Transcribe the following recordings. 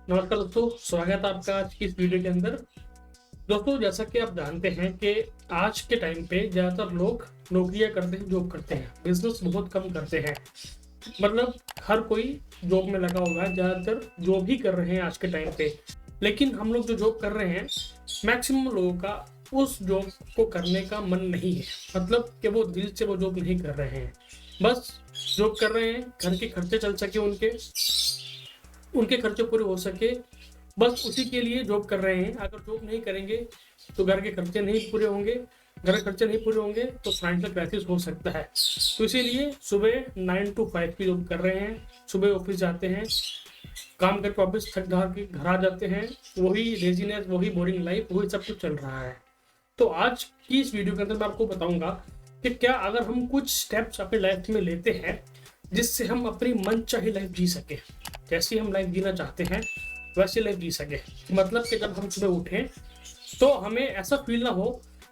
नमस्कार दोस्तों, स्वागत है आपका आज की इस वीडियो के अंदर। दोस्तों, जैसा कि आप जानते हैं कि आज के टाइम पे ज़्यादातर लोग नौकरियां करते हैं, जॉब करते हैं, बिजनेस बहुत कम करते हैं। मतलब हर कोई जॉब में लगा हुआ है, ज़्यादातर जॉब ही कर रहे हैं आज के टाइम पे। लेकिन हम लोग जो जॉब कर रहे हैं, मैक्सिमम लोगों का उस जॉब को करने का मन नहीं है। मतलब कि वो दिल से वो जॉब नहीं कर रहे हैं, बस जॉब कर रहे हैं, घर के खर्चे चल सके, उनके उनके खर्चे पूरे हो सके, बस उसी के लिए जॉब कर रहे हैं। अगर जॉब नहीं करेंगे तो घर के खर्चे नहीं पूरे होंगे, घर के खर्चे नहीं पूरे होंगे तो फाइनेंशियल क्राइसिस हो सकता है। तो इसीलिए सुबह 9 to 5 की जॉब कर रहे हैं, सुबह ऑफिस जाते हैं, काम करके वापस थक हार के घर आ जाते हैं, वही लेजीनेस, वही बोरिंग लाइफ, वही सब कुछ चल रहा है। तो आज की इस वीडियो के अंदर मैं आपको बताऊंगा कि क्या अगर हम कुछ स्टेप्स अपनी लाइफ में लेते हैं जिससे हम अपनी मनचाही लाइफ जी सके, जैसी हम लाइफ जीना चाहते हैं वैसी लाइफ जी सके। मतलब कि जब हम सुबह उठें तो हमें ऐसा फील ना हो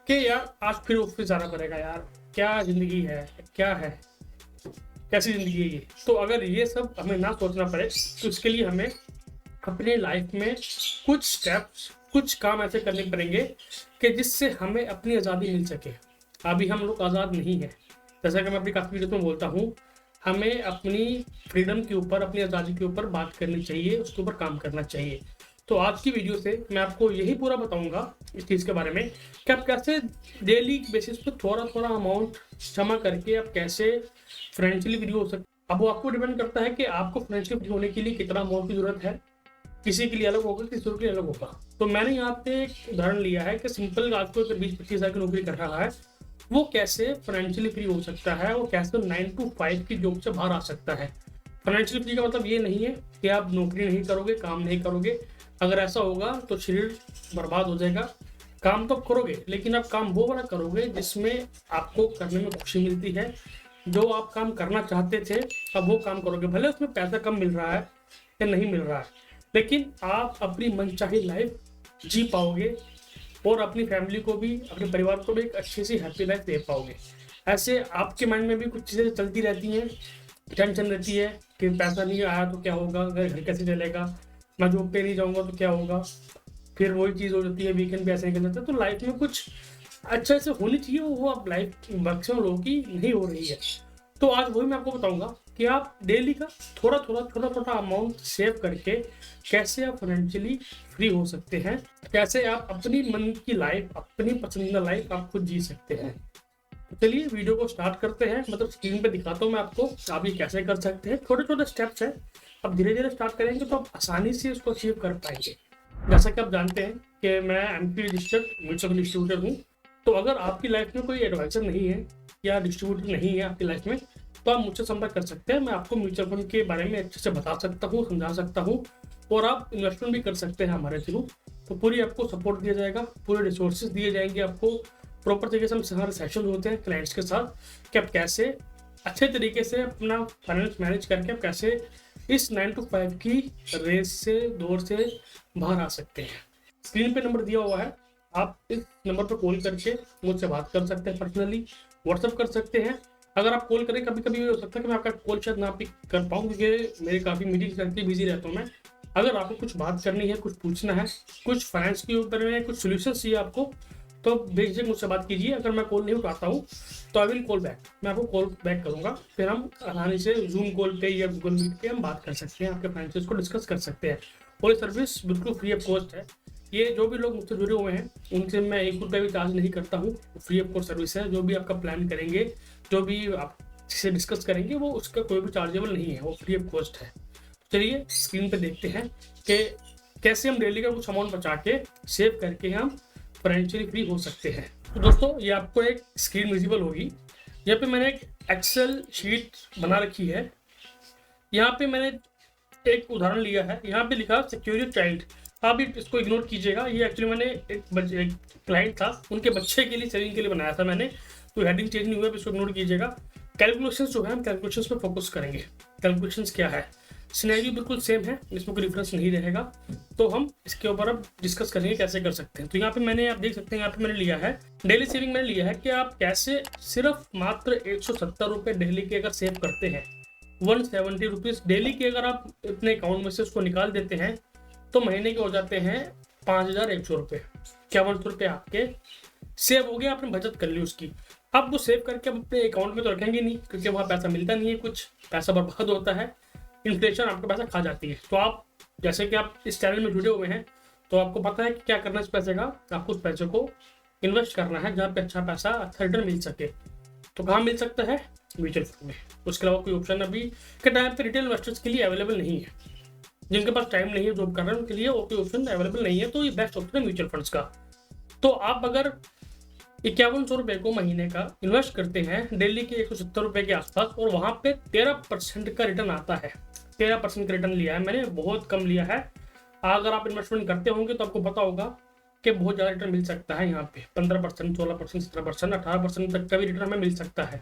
कि यार आज फिर ऑफिस जाना पड़ेगा, यार क्या जिंदगी है, क्या है, कैसी जिंदगी है ये। तो अगर ये सब हमें ना सोचना पड़े तो इसके लिए हमें अपने लाइफ में कुछ स्टेप्स, कुछ काम ऐसे करने पड़ेंगे कि जिससे हमें अपनी आज़ादी मिल सके। अभी हम लोग आज़ाद नहीं हैं, जैसा कि मैं अपनी काफ़ी वीडियो में बोलता हूँ, हमें अपनी फ्रीडम के ऊपर, अपनी आज़ादी के ऊपर बात करनी चाहिए, उसके ऊपर काम करना चाहिए। तो आज की वीडियो से मैं आपको यही पूरा बताऊंगा इस चीज़ के बारे में कि आप कैसे डेली बेसिस पे थोड़ा थोड़ा अमाउंट जमा करके आप कैसे फाइनेंशियली फ्री हो सकते। अब वो आपको डिपेंड करता है कि आपको फाइनेंशियली फ्री होने के लिए कितना अमाउंट की जरूरत है। किसी के लिए अलग होगा, किसी और के लिए अलग होगा। तो मैंने यहाँ पे एक उदाहरण लिया है कि सिंपल आज को 20-25 हज़ार की नौकरी कर रहा है, वो कैसे फाइनेंशियली फ्री हो सकता है, वो कैसे 9 to 5 की जॉब से बाहर आ सकता है। फाइनेंशियली फ्री का मतलब ये नहीं है कि आप नौकरी नहीं करोगे, काम नहीं करोगे। अगर ऐसा होगा तो शरीर बर्बाद हो जाएगा। काम तो आप करोगे, लेकिन आप काम वो वाला करोगे जिसमें आपको करने में खुशी मिलती है। जो आप काम करना चाहते थे अब वो काम करोगे, भले उसमें पैसा कम मिल रहा है या नहीं मिल रहा है, लेकिन आप अपनी मनचाही लाइफ जी पाओगे और अपनी फैमिली को भी, अपने परिवार को भी एक अच्छी सी हैप्पी लाइफ दे पाओगे। ऐसे आपके माइंड में भी कुछ चीज़ें चलती रहती हैं, टेंशन रहती है कि पैसा नहीं आया तो क्या होगा, घर कैसे चलेगा, मैं जॉब पे नहीं जाऊंगा तो क्या होगा। फिर वही चीज़ हो जाती है, वीकेंड पे ऐसे निकल जाता है। तो लाइफ में कुछ अच्छा से होनी चाहिए, वो अब लाइफ मैक्सिमम लोगों की नहीं हो रही है। तो आज वही मैं आपको बताऊंगा कि आप डेली का थोड़ा थोड़ा छोटा छोटा अमाउंट सेव करके कैसे आप फाइनेंशियली फ्री हो सकते हैं, कैसे आप अपनी मन की लाइफ, अपनी पसंदीदा लाइफ आप खुद जी सकते हैं। तो चलिए वीडियो को स्टार्ट करते हैं। मतलब स्क्रीन पे दिखाता हूँ मैं आपको आप ये कैसे कर सकते हैं। छोटे छोटे स्टेप्स हैं, अब धीरे धीरे स्टार्ट करेंगे तो आप आसानी से उसको अचीव कर पाएंगे। जैसा कि आप जानते हैं कि मैं MP registered mutual fund distributor हूँ। तो अगर आपकी लाइफ में कोई एडवाइजर नहीं है या डिस्ट्रीब्यूटर नहीं है आपकी लाइफ में, तो आप मुझसे संपर्क कर सकते हैं। मैं आपको म्यूचुअल फंड के बारे में अच्छे से बता सकता हूँ, समझा सकता हूँ, और आप इन्वेस्टमेंट भी कर सकते हैं हमारे थ्रू। तो पूरी आपको सपोर्ट दिया जाएगा, पूरे रिसोर्सेज दिए जाएंगे आपको। प्रॉपर तरीके से हम हमारे सेशन होते हैं क्लाइंट्स के साथ कि आप कैसे अच्छे तरीके से अपना फाइनेंस मैनेज करके आप कैसे इस 9 to 5 की रेस से, दौर से बाहर आ सकते हैं। स्क्रीन पे नंबर दिया हुआ है, आप इस नंबर पर कॉल करके मुझसे बात कर सकते हैं, पर्सनली व्हाट्सअप कर सकते हैं। अगर आप कॉल करें, कभी कभी हो सकता है कि मैं आपका कॉल शायद ना पिक कर पाऊँ क्योंकि मेरी काफ़ी मीटिंग्स रहती है, बिजी रहता हूँ मैं। अगर आपको कुछ बात करनी है, कुछ पूछना है, कुछ फाइनेंस के ऊपर में कुछ सोल्यूशन चाहिए आपको, तो बेझिझक मुझसे बात कीजिए। अगर मैं कॉल नहीं उठाता हूँ तो आई विल कॉल बैक, मैं आपको कॉल बैक करूँगा। फिर हम आसानी से जूम कॉल पे या गूगल मीट पे हम बात कर सकते हैं, आपके फाइनेंशियल्स को डिस्कस कर सकते हैं। और ये सर्विस बिल्कुल फ्री ऑफ कॉस्ट है। ये जो भी लोग मुझसे जुड़े हुए हैं उनसे मैं 1 रुपये भी चार्ज नहीं करता हूँ, फ्री ऑफ कॉस्ट सर्विस है। जो भी आपका प्लान करेंगे, जो भी आप से डिस्कस करेंगे, वो उसका कोई भी चार्जेबल नहीं है, वो फ्री ऑफ कॉस्ट है। चलिए स्क्रीन पे देखते हैं कि कैसे हम डेली का कुछ अमाउंट बचा के सेव करके हम फाइनेंशियली फ्री हो सकते हैं। तो दोस्तों, ये आपको एक स्क्रीन विजिबल होगी। यहाँ पे मैंने एक एक्सेल शीट बना रखी है। यहाँ पे मैंने एक उदाहरण लिया है, यहाँ पे लिखा सिक्योर योर चाइल्ड। आप इसको इग्नोर कीजिएगा। ये एक्चुअली मैंने एक क्लाइंट था, उनके बच्चे के लिए, सेविंग के लिए बनाया था मैंने। तो हेडिंग चेंज नहीं हुआ, इसको इग्नोर कीजिएगा। कैलकुलेशंस जो है, हम कैलकुलेशंस पे फोकस करेंगे। कैलकुलेशंस क्या है, सिनेरियो बिल्कुल सेम है, इसमें कोई डिफरेंस नहीं रहेगा। तो हम इसके ऊपर अब डिस्कस करेंगे कैसे कर सकते हैं। तो यहाँ पे मैंने, आप देख सकते हैं, यहाँ पे मैंने लिया है डेली सेविंग। मैंने लिया है कि आप कैसे सिर्फ मात्र 170 रुपये डेली के अगर सेव करते हैं, 170 रुपीज़ डेली के अगर आप अपने अकाउंट में से उसको निकाल देते हैं, तो महीने के हो जाते हैं 5,100 रुपये। 5100 रुपये आपके सेव हो गया, आपने बचत कर ली उसकी। अब वो सेव करके आप अपने अकाउंट में तो रखेंगे नहीं, क्योंकि वहाँ पैसा मिलता नहीं है, कुछ पैसा बर्बाद होता है, इन्फ्लेशन आपका पैसा खा जाती है। तो आप जैसे कि आप इस चैनल में जुड़े हुए हैं तो आपको पता है कि क्या करना है इस पैसे का। आपको उस पैसे को इन्वेस्ट करना है जहाँ पे अच्छा पैसा, अच्छा रिटर्न मिल सके। तो कहाँ मिल सकता है? म्यूचुअल फंड में। उसके अलावा कोई ऑप्शन अभी के टाइम पे रिटेल इन्वेस्टर्स के लिए अवेलेबल नहीं है। जिनके पास टाइम नहीं है जॉब कर रहे हैं उनके लिए और कोई ऑप्शन अवेलेबल नहीं है, तो ये बेस्ट ऑप्शन है म्यूचुअल फंड्स का। तो आप अगर 5100 रुपये को महीने का इन्वेस्ट करते हैं डेली के 170 रुपये के आसपास, और वहाँ पे 13% का रिटर्न आता है। 13% का रिटर्न लिया है मैंने, बहुत कम लिया है। अगर आप इन्वेस्टमेंट करते होंगे तो आपको पता होगा कि बहुत ज़्यादा रिटर्न मिल सकता है। यहाँ पे 15%, 16%, 17%, 18% तक का भी रिटर्न हमें मिल सकता है।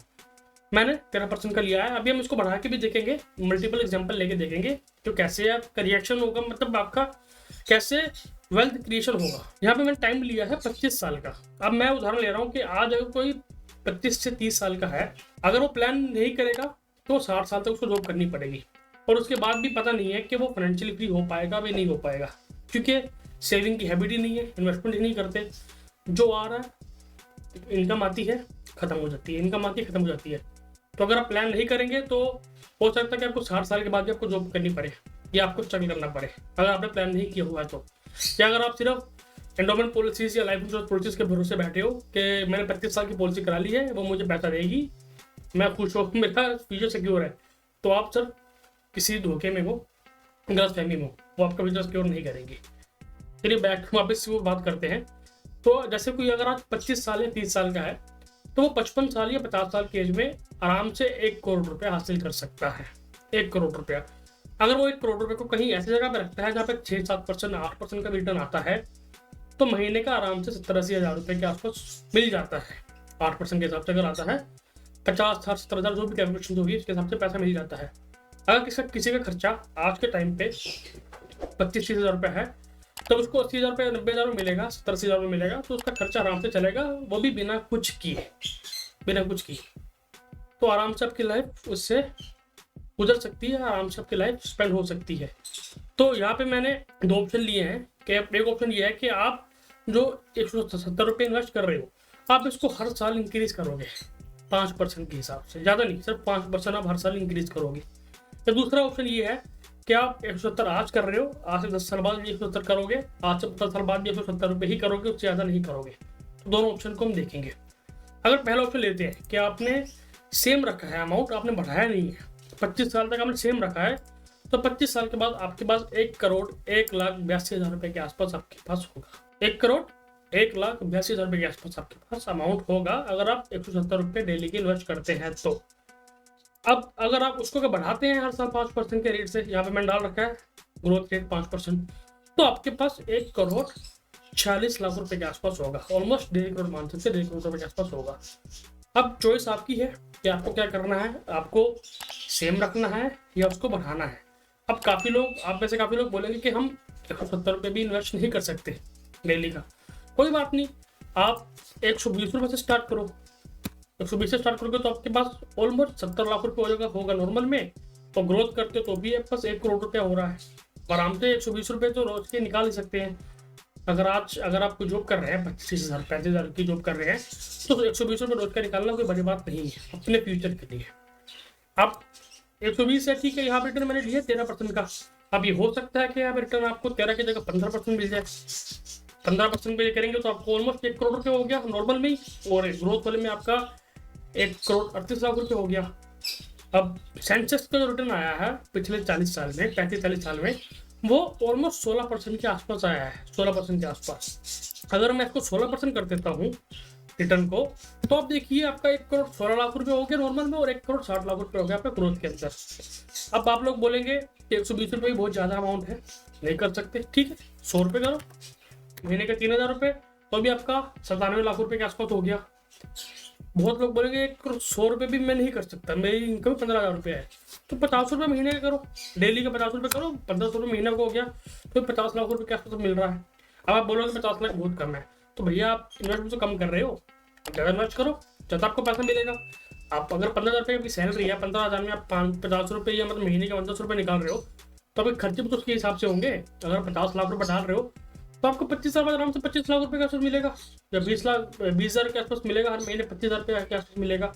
मैंने 13% का लिया है। अभी हम इसको बढ़ा के भी देखेंगे, मल्टीपल एग्जांपल लेके देखेंगे तो कैसे आपका रिएक्शन होगा, मतलब आपका कैसे वेल्थ क्रिएशन होगा। यहाँ पे मैंने टाइम लिया है 25 साल का। अब मैं उदाहरण ले रहा हूँ कि आज अगर कोई 25 से 30 साल का है, अगर वो प्लान नहीं करेगा तो 60 साल तक उसको जॉब करनी पड़ेगी, और उसके बाद भी पता नहीं है कि वो फाइनेंशियली फ्री हो पाएगा भी नहीं हो पाएगा, क्योंकि सेविंग की हैबिट ही नहीं है, इन्वेस्टमेंट ही नहीं करते। जो आ रहा है इनकम आती है खत्म हो जाती है, इनकम आती है खत्म हो जाती है। तो अगर आप प्लान नहीं करेंगे तो हो सकता है कि आपको 60 साल के बाद भी आपको जॉब करनी पड़े या आपको स्ट्रगल करना पड़े, अगर आपने प्लान नहीं किया हुआ है तो। या अगर आप सिर्फ एंडोमेंट पॉलिसीज या लाइफ इंश्योरेंस पॉलिसीज के भरोसे बैठे हो कि मैंने 25 साल की पॉलिसी करा ली है, वो मुझे पैसा देगी, मैं खुश हूँ, मेरा फ्यूचर सिक्योर है, तो आप सर किसी धोखे में हो, गलतफहमी में हो, वो आपका फ्यूचर सिक्योर नहीं करेंगी। चलिए बैक वापस वो बात करते हैं। तो जैसे कोई अगर आज 25 साल या 30 साल का है तो वो 55 साल या 50 साल की एज में आराम से 1 करोड़ रुपया हासिल कर सकता है। 1 करोड़ रुपया अगर वो 1 करोड़ रुपये को कहीं ऐसी जगह पे रखता है जहाँ पे 6-7%, 8% का रिटर्न आता है, तो महीने का आराम से 70-80 हज़ार रुपये के आसपास मिल जाता है। 8% के हिसाब से अगर आता है 50-60-70 हज़ार, जो भी कैलकुलेशन होगी उसके हिसाब से पैसा मिल जाता है। अगर किसी का खर्चा आज के टाइम पे 25-30 हज़ार रुपये है, तब उसको 80 हज़ार रुपये, 90 हज़ार में मिलेगा, 70-80 हज़ार में मिलेगा, तो उसका खर्चा आराम से चलेगा, वो भी बिना कुछ किए। तो आराम से आपकी लाइफ उससे गुजर सकती है, आराम से आपकी लाइफ स्पेंड हो सकती है। तो यहाँ पे मैंने 2 ऑप्शन लिए हैं कि एक ऑप्शन ये है कि आप जो 170 रुपये इन्वेस्ट कर रहे हो, आप इसको हर साल इंक्रीज करोगे 5% के हिसाब से, ज़्यादा नहीं, सिर्फ 5% आप हर साल इंक्रीज करोगे। तो दूसरा ऑप्शन ये है कि आप 170 आज कर रहे हो, आज से 10 साल बाद भी 170 करोगे, आज से 50 साल बाद भी 170 रुपये ही करोगे, उससे ज़्यादा नहीं करोगे। तो दोनों ऑप्शन को हम देखेंगे। अगर पहला ऑप्शन लेते हैं कि आपने सेम रखा है अमाउंट, आपने बढ़ाया नहीं है, 25 साल तक आपने सेम रखा है, तो 25 साल के बाद आपके पास 1,01,82,000 रुपये के आसपास आपके पास होगा। 1,01,82,000 रुपये के आसपास आपके पास अमाउंट होगा अगर आप 170 रुपये डेली के इन्वेस्ट करते हैं तो। अब अगर आप उसको बढ़ाते हैं हर साल 5% के रेट से, यहाँ पे मैंने डाल रखा है ग्रोथ रेट 5%, तो आपके पास 1,46,00,000 रुपये के आसपास होगा। ऑलमोस्ट 1.5 करोड़ मान सकते, 1.5 करोड़ रुपये के आसपास होगा। अब चॉइस आपकी है कि आपको क्या करना है, आपको सेम रखना है या उसको बढ़ाना है। अब आप में से काफ़ी लोग बोलेंगे कि हम 170 रुपये भी इन्वेस्ट नहीं कर सकते डेली का। कोई बात नहीं, आप 120 रुपये से स्टार्ट करो। 120 से स्टार्ट करोगे तो आपके पास ऑलमोस्ट 70 लाख रुपये होगा नॉर्मल में, और ग्रोथ करते तो भी आपके पास 1 करोड़ रुपया हो रहा है। आराम से 120 रुपये तो रोज के निकाल ही सकते हैं। अगर आप कोई जॉब कर रहे हैं 25,000 35,000 की जॉब कर रहे हैं, तो 120 रुपये रोज का निकालना कोई बड़ी बात नहीं है अपने फ्यूचर के लिए। आप 120 है, ठीक है, यहाँ पर रिटर्न मैंने लिया 13% का। अब ये हो सकता है कि यहाँ पर रिटर्न आपको 13 की जगह 15% मिल जाए। 15% पे करेंगे तो आपको ऑलमोस्ट 1 करोड़ रुपये हो गया नॉर्मल में ही, और ग्रोथ वाले में आपका 1,38,00,000 रुपये हो गया। अब सेंसेक्स का जो रिटर्न आया है पिछले 40 साल में, 35-40 साल में, वो ऑलमोस्ट 16% के आसपास आया है, 16% के आसपास। अगर मैं इसको 16% कर देता हूँ रिटर्न को, तो आप देखिए आपका 1,16,00,000 रुपये हो गया नॉर्मल में, और 1,60,00,000 रुपये हो गया आपका ग्रोथ के अंदर। अब आप लोग बोलेंगे कि 120 रुपये बहुत ज़्यादा अमाउंट है, नहीं कर सकते, ठीक है, 100 रुपये करो, महीने के 3,000 रुपये, तो भी आपका 97 लाख रुपये के आसपास हो गया। बहुत लोग बोलेंगे 100 रुपये भी मैं नहीं कर सकता, मेरी इनकम 15,000 रुपये है, तो 50 रुपये महीने का करो, डेली का 50 रुपये करो, 1500 रुपये महीने का हो गया, तो 50 लाख रुपये के आसपास मिल रहा है। अब आप बोलोगे 50 लाख बहुत कम है, तो भैया आप इन्वेस्टमेंट तो कम कर रहे हो, ज़्यादा इन्वेस्ट करो, ज़्यादा आपको पैसा मिलेगा। आप अगर 15,000 रुपये की सैलरी है, 15,000 में आप 50 रुपये या मतलब महीने के 1500 रुपये निकाल रहे हो, तो आपके खर्चे भी तो उसके हिसाब से होंगे। अगर 50 लाख रुपए डाल रहे हो तो आपको 25 साल बाद आराम से 25 लाख रुपए के आसपास मिलेगा, या 20 हजार के आसपास मिलेगा हर महीने, 25 हजार रुपये के आसपास मिलेगा।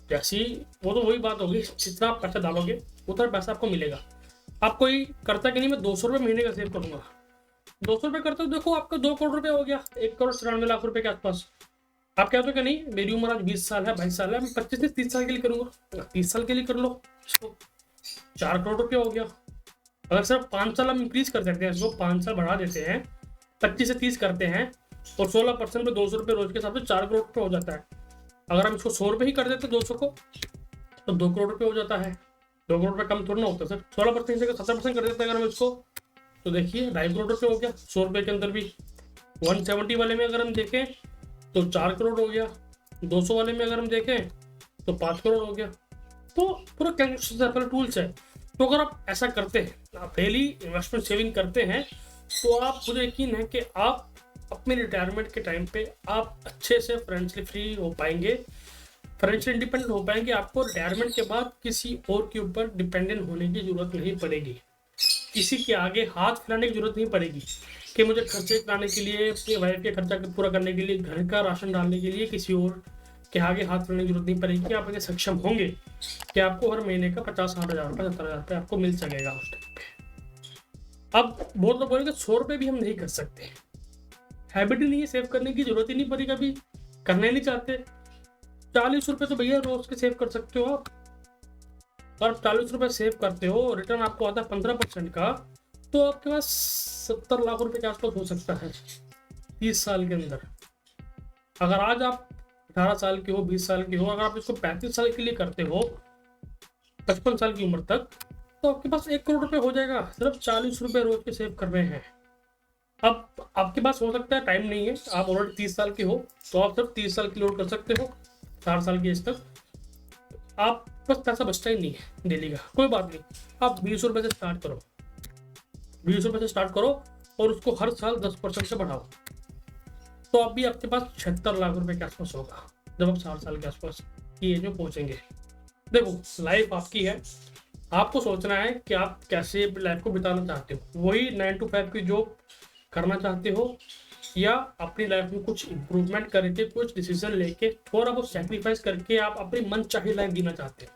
जैसी वो तो वही बात होगी, जितना आप पैसा डालोगे उतना पैसा आपको मिलेगा। आप कोई करता कि नहीं मैं 200 रुपये महीने का सेव करूंगा, 200 रुपये करते हो, देखो आपका 2 करोड़ रुपये हो गया, 1 करोड़ 94 लाख रुपए के आसपास। आप कहते हो कि नहीं मेरी उम्र आज 20 साल है 22 साल है, मैं 25 से 30 साल के लिए करूंगा, 30 साल के लिए कर लो इसको, 4 करोड़ रुपये हो गया। अगर सिर्फ 5 साल हम इंक्रीज कर सकते हैं, इसको 5 साल बढ़ा देते हैं, 25 से 30 करते हैं और 16% में 200 रुपये रोज के हिसाब से 4 करोड़ रुपये हो जाता है। अगर हम इसको 100 रुपये ही कर देते 200 को तो 2 करोड़ रुपये हो जाता है। 2 करोड़ रुपये कम थोड़ा ना होता सर, 16% से 70% कर देते हैं अगर हम इसको, तो देखिए 2.5 करोड़ रुपये हो गया 100 रुपये के अंदर भी। 170 वाले में अगर हम देखें तो 4 करोड़ हो गया, 200 वाले में अगर हम देखें तो 5 करोड़ हो गया। तो पूरा कैलकुलेशन टूल्स है। तो अगर आप ऐसा करते हैं, आप डेली इन्वेस्टमेंट सेविंग करते हैं, तो आप मुझे यकीन है कि आप अपने रिटायरमेंट के टाइम पे आप अच्छे से फाइनेंशियली फ्री हो पाएंगे, फाइनेंशियल इंडिपेंडेंट हो पाएंगे। आपको रिटायरमेंट के बाद किसी और के ऊपर डिपेंडेंट होने की जरूरत नहीं पड़ेगी, किसी के आगे हाथ फैलाने की जरूरत नहीं पड़ेगी कि मुझे खर्चे कराने के लिए, अपनी वाइफ के खर्चा पूरा करने के लिए, घर का राशन डालने के लिए किसी और के आगे हाथ फैलाने की जरूरत नहीं पड़ेगी। आप इतने सक्षम होंगे कि आपको हर महीने का 50-60 हज़ार रुपये 70 हज़ार रुपये आपको मिल सकेगा उस टाइम पे। अब बहुत लोग बोलेंगे 100 रुपये भी हम नहीं कर सकते, हैबिट ही नहीं है, सेव करने की जरूरत ही नहीं पड़ी, कभी करना ही नहीं चाहते। 40 रुपये तो भैया रोज के सेव कर सकते हो आप, और 40 रुपये सेव करते हो, रिटर्न आपको आता है 15% का, तो आपके पास 70 लाख रुपए के आसपास हो सकता है 30 साल के अंदर। अगर आज आप 18 साल के हो, 20 साल के हो, अगर आप इसको 35 साल के लिए करते हो 55 साल की उम्र तक, तो आपके पास 1 करोड़ रुपए हो जाएगा, सिर्फ 40 रुपये रोज के सेव कर रहे हैं। अब आपके पास हो सकता है टाइम नहीं है, आप ऑलरेडी 30 साल के हो, तो आप सिर्फ 30 साल की लोड कर सकते हो 4 साल की एज तक, आप बस पैसा बचता ही नहीं है डेली का, कोई बात नहीं। आप 20 रुपये से स्टार्ट करो, 20 रुपये से स्टार्ट करो और उसको हर साल 10% से बढ़ाओ, तो अभी आपके पास 76 लाख रुपए के आसपास होगा जब आप 60 साल के आसपास की एज में पहुंचेंगे। देखो लाइफ आपकी है, आपको सोचना है कि आप कैसे लाइफ को बिताना चाहते हो, वही 9 to 5 की जॉब करना चाहते हो, या अपनी लाइफ में कुछ इंप्रूवमेंट करके, कुछ डिसीजन लेके, थोड़ा बहुत सेक्रीफाइस करके आप अपनी मन चाही लाइफ जीना चाहते हैं।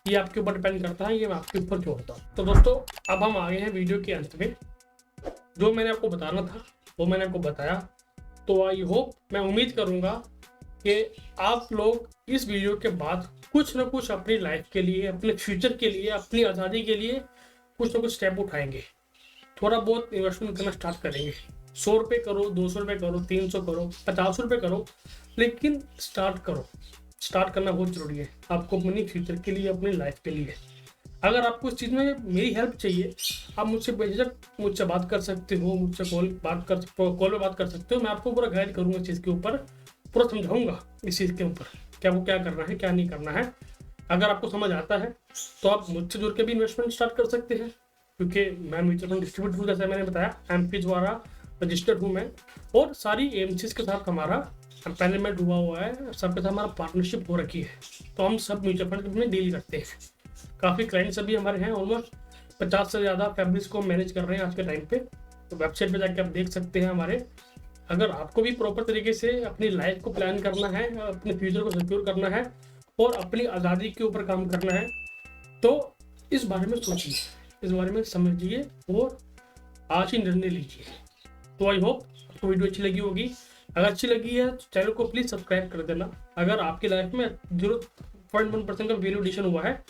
ये आपके ऊपर डिपेंड करता है, ये मैं आपके ऊपर छोड़ता हूँ। तो दोस्तों अब हम आ गए हैं वीडियो के अंत में। जो मैंने आपको बताना था वो मैंने आपको बताया। तो आई होप, मैं उम्मीद करूँगा कि आप लोग इस वीडियो के बाद कुछ ना कुछ अपनी लाइफ के लिए, अपने फ्यूचर के लिए, अपनी आज़ादी के लिए कुछ ना कुछ स्टेप उठाएंगे, थोड़ा बहुत इन्वेस्टमेंट करना स्टार्ट करेंगे। 100 रुपये करो, 200 रुपये करो, 300 करो, 50 रुपये करो, लेकिन स्टार्ट करो। स्टार्ट करना बहुत जरूरी है आपको अपनी फ्यूचर के लिए, अपनी लाइफ के लिए। अगर आपको इस चीज़ में मेरी हेल्प चाहिए, आप मुझसे बेझिझक मुझसे बात कर सकते हो, मुझसे कॉल पे बात कर सकते हो। मैं आपको पूरा गाइड करूँगा इस चीज़ के ऊपर, पूरा समझाऊंगा इस चीज़ के ऊपर कि आपको क्या करना है क्या नहीं करना है। अगर आपको समझ आता है तो आप मुझसे जुड़ के भी इन्वेस्टमेंट स्टार्ट कर सकते हैं, क्योंकि मैं म्यूचुअल फंड डिस्ट्रीब्यूटर हूँ, जैसे मैंने बताया एमपी द्वारा रजिस्टर्ड हूँ मैं, और सारी एएमसीज के साथ हमारा पैनलमेंट हुआ हुआ है, सबके साथ हमारा पार्टनरशिप हो रखी है। तो हम सब म्यूचुअल फंड में डील करते हैं। काफ़ी क्लाइंट्स अभी हमारे हैं, ऑलमोस्ट 50 से ज़्यादा फैमिलीज को मैनेज कर रहे हैं आज के टाइम पे। तो वेबसाइट पे जाके आप देख सकते हैं हमारे। अगर आपको भी प्रॉपर तरीके से अपनी लाइफ को प्लान करना है, अपने फ्यूचर को सिक्योर करना है और अपनी आज़ादी के ऊपर काम करना है, तो इस बारे में सोचिए, इस बारे में समझिए और आज ही निर्णय लीजिए। तो आई होप आपको वीडियो अच्छी लगी होगी। अगर अच्छी लगी है तो चैनल को प्लीज़ सब्सक्राइब कर देना। अगर आपकी लाइफ में 0.1% का वैल्यू एडिशन हुआ है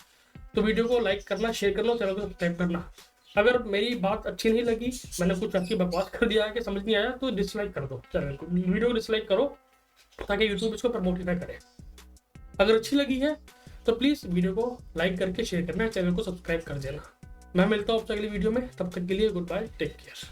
तो वीडियो को लाइक करना, शेयर करना, चैनल को सब्सक्राइब करना। अगर मेरी बात अच्छी नहीं लगी, मैंने कुछ आपकी बकवास कर दिया है कि समझ नहीं आया, तो डिसलाइक कर दो, चैनल को, वीडियो को डिसलाइक करो ताकि यूट्यूब इसको प्रमोट ना करे। अगर अच्छी लगी है तो प्लीज़ वीडियो को लाइक करके शेयर करना, चैनल को सब्सक्राइब कर देना। मैं मिलता हूँ आपसे अगली वीडियो में, तब तक के लिए गुड बाय, टेक केयर।